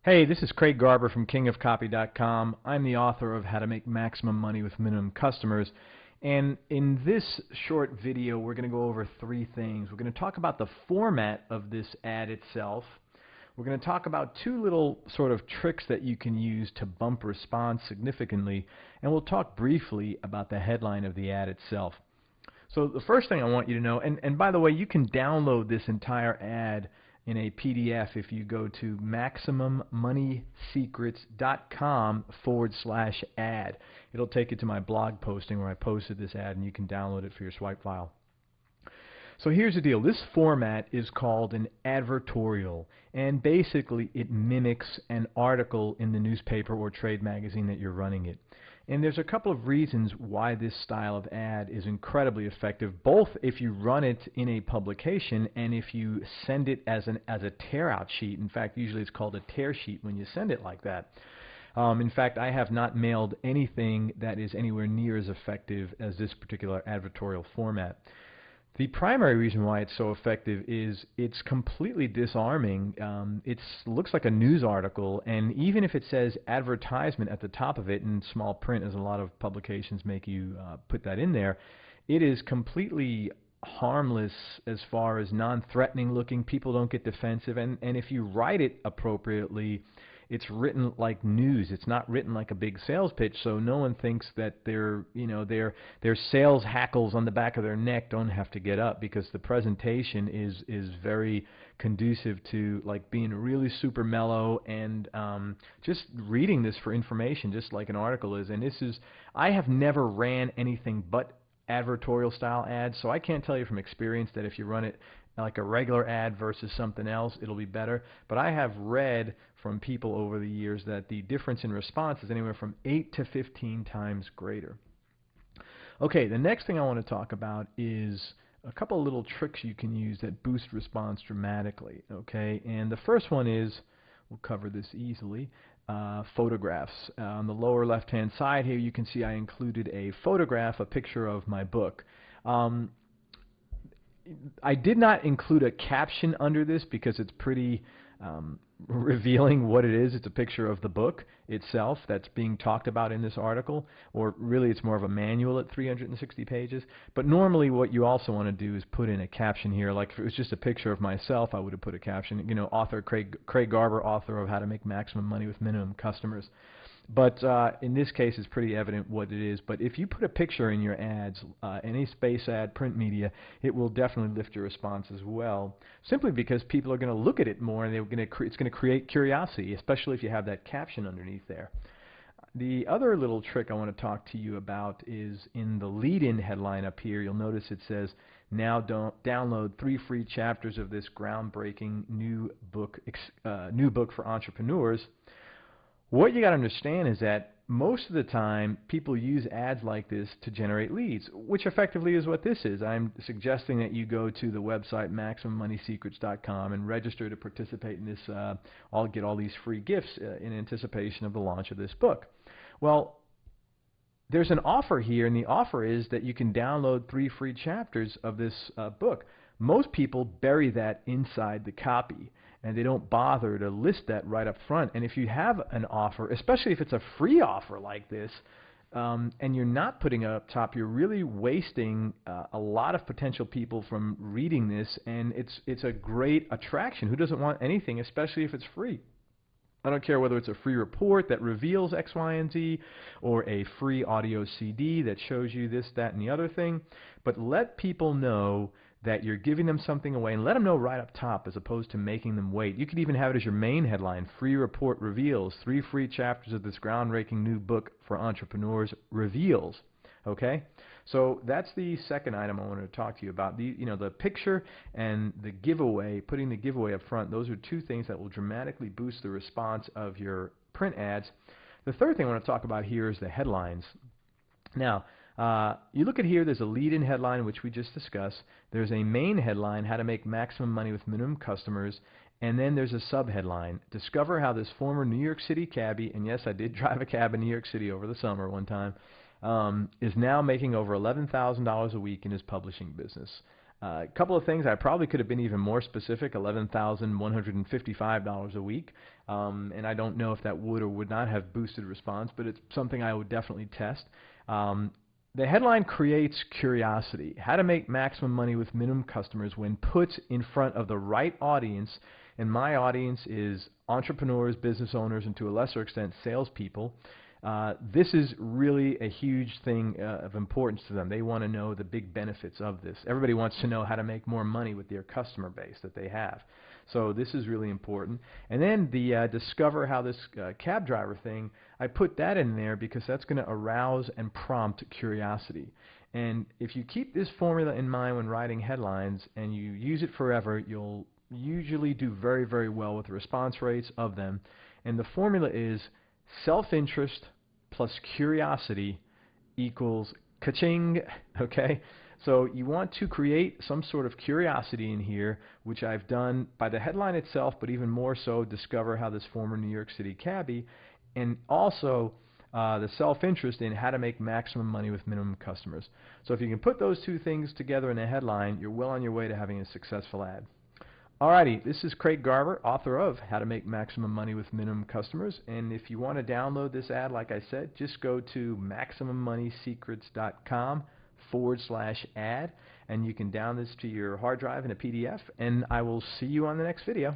Hey, this is Craig Garber from kingofcopy.com. I'm the author of How to Make Maximum Money with Minimum Customers. And in this short video, we're going to go over three things. We're going to talk about the format of this ad itself. We're going to talk about two little sort of tricks that you can use to bump response significantly. And we'll talk briefly about the headline of the ad itself. So the first thing I want you to know, and by the way, you can download this entire ad in a PDF if you go to MaximumMoneySecrets.com/ad. It'll take you to my blog posting where I posted this ad, and you can download it for your swipe file. So here's the deal. This format is called an advertorial, and basically it mimics an article in the newspaper or trade magazine that you're running it. And there's a couple of reasons why this style of ad is incredibly effective, both if you run it in a publication and if you send it as a tear-out sheet. In fact, usually it's called a tear sheet when you send it like that. In fact, I have not mailed anything that is anywhere near as effective as this particular advertorial format. The primary reason why it's so effective is it's completely disarming. It looks like a news article, and even if it says advertisement at the top of it in small print, as a lot of publications make you put that in there, it is completely harmless as far as non-threatening looking. People don't get defensive, and if you write it appropriately, it's written like news. It's not written like a big sales pitch, so no one thinks that their sales hackles on the back of their neck don't have to get up, because the presentation is very conducive to like being really super mellow and just reading this for information, just like an article is. And I have never ran anything but advertorial style ads, so I can't tell you from experience that if you run it like a regular ad versus something else, it'll be better. But I have read from people over the years that the difference in response is anywhere from 8 to 15 times greater. Okay, the next thing I want to talk about is a couple of little tricks you can use that boost response dramatically. Okay, and the first one is, we'll cover this easily, photographs. On the lower left-hand side here, you can see I included a photograph, a picture of my book. I did not include a caption under this because it's pretty revealing what it is. It's a picture of the book itself that's being talked about in this article, or really it's more of a manual at 360 pages. But normally what you also want to do is put in a caption here. Like if it was just a picture of myself, I would have put a caption, you know, author Craig Garber, author of How to Make Maximum Money with Minimum Customers. But in this case, it's pretty evident what it is. But if you put a picture in your ads, any space ad, print media, it will definitely lift your response as well, simply because people are going to look at it more, and it's going to create curiosity, especially if you have that caption underneath there. The other little trick I want to talk to you about is in the lead-in headline up here. You'll notice it says, now download 3 free chapters of this groundbreaking new book for entrepreneurs. What you got to understand is that most of the time people use ads like this to generate leads, which effectively is what this is. I'm suggesting that you go to the website MaximumMoneySecrets.com and register to participate in this. I'll get all these free gifts in anticipation of the launch of this book. Well, there's an offer here, and the offer is that you can download 3 free chapters of this book. Most people bury that inside the copy, and they don't bother to list that right up front. And if you have an offer, especially if it's a free offer like this, and you're not putting it up top, you're really wasting a lot of potential people from reading this, and it's a great attraction. Who doesn't want anything, especially if it's free? I don't care whether it's a free report that reveals X, Y, and Z, or a free audio CD that shows you this, that, and the other thing. But let people know that you're giving them something away, and let them know right up top as opposed to making them wait. You could even have it as your main headline: free report reveals 3 free chapters of this groundbreaking new book for entrepreneurs reveals. Okay, so that's the second item I wanted to talk to you about. The picture and the giveaway, putting the giveaway up front, those are two things that will dramatically boost the response of your print ads. The third thing I want to talk about here is the headlines. Now, you look at here, there's a lead-in headline, which we just discussed. There's a main headline, how to make maximum money with minimum customers. And then there's a sub-headline, discover how this former New York City cabbie, and yes, I did drive a cab in New York City over the summer one time, is now making over $11,000 a week in his publishing business. A couple of things, I probably could have been even more specific, $11,155 a week, and I don't know if that would or would not have boosted response, but it's something I would definitely test. The headline creates curiosity. How to make maximum money with minimum customers when put in front of the right audience, and my audience is entrepreneurs, business owners, and to a lesser extent, salespeople. This is really a huge thing of importance to them. They want to know the big benefits of this. Everybody wants to know how to make more money with their customer base that they have. So this is really important. And then the discover how this cab driver thing, I put that in there because that's going to arouse and prompt curiosity. And if you keep this formula in mind when writing headlines and you use it forever, you'll usually do very, very well with the response rates of them. And the formula is self-interest plus curiosity equals ka-ching, okay? So you want to create some sort of curiosity in here, which I've done by the headline itself, but even more so, discover how this former New York City cabbie, and also the self-interest in how to make maximum money with minimum customers. So if you can put those two things together in a headline, you're well on your way to having a successful ad. Alrighty, this is Craig Garber, author of How to Make Maximum Money with Minimum Customers. And if you want to download this ad, like I said, just go to MaximumMoneySecrets.com/ad, and you can download this to your hard drive in a PDF. And I will see you on the next video.